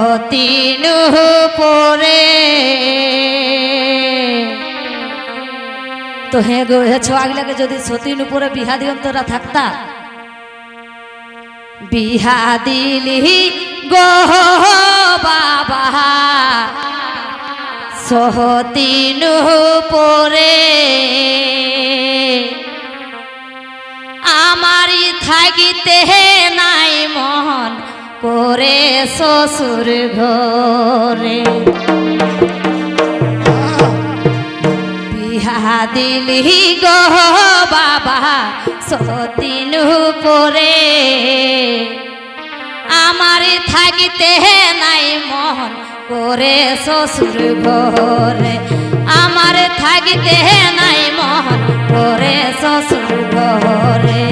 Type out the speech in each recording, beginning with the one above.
সতীনু পরে তো হে গো হে ছোয়াগলাকে যদি সতীনু পরে বিহা দিয়ন তোরা থাকতা বিহা দিলি গো বাবা সতীনু পরে আমারই থাকিতে নাই মন করে শ্বশুর ঘরে বিহা দিলি গো বাবা সতীনু পরে আমারই থাকিতে নাই মন করে শ্বশুর ঘরে আমার থাকিতে নাই মন করে শ্বশুর ঘরে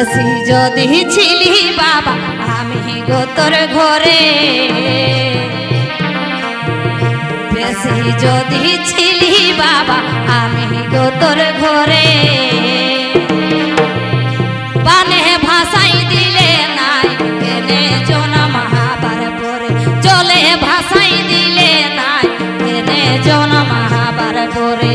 বেশি যদি ছিলি বাবা আমি গো তোর ঘরে বেশি যদি ছিলি বাবা আমি গো তোর ঘরে বানে ভাসাই দিলে নাই এনে জনম হাবার পরে জলে ভাসাই দিলে নাই এনে জনম হাবার পরে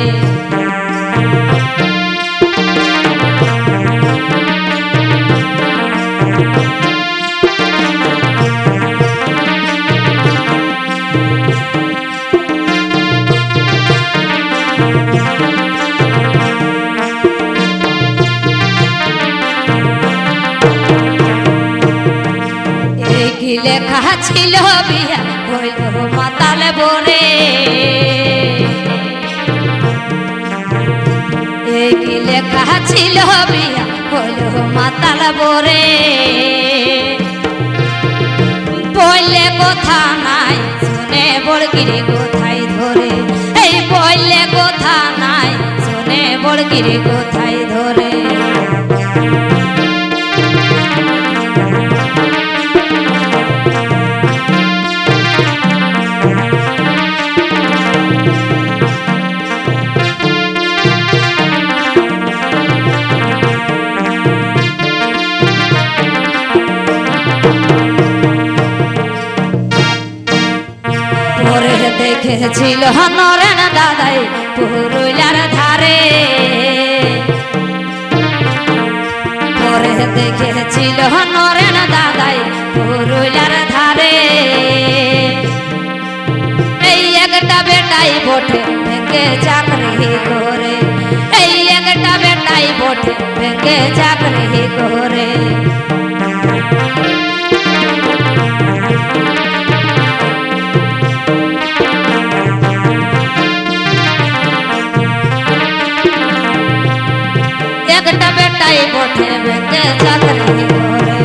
লেখা ছিল বিয়া হইল মাতাল বরে এই লেখা ছিল বিয়া হইল মাতাল বরে বললে কথা নাই শুনে বড়গিরি কোথায় ধরে এই বললে কথা নাই শুনে বড়গিরি কোথায় ধরে দেখেছিল নরেন দাদাই পুরুলিয়ার ধারে পরে দেখেছিল নরেন দাদাই পুরুলিয়ার ধারে এই একটা বেটাই বটে ভেঙে চাকরি করে এই একটা বেটাই বটে ভেঙে চাকরি করে একটা বেটাই বটে ভেঙে চাকরি করে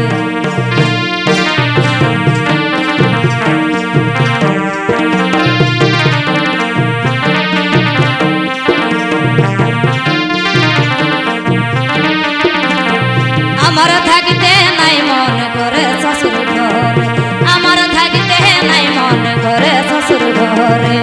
আমার থাকিতে নাই মন করে শ্বশুর ঘরে আমার থাকিতে নাই মন করে শ্বশুর ঘরে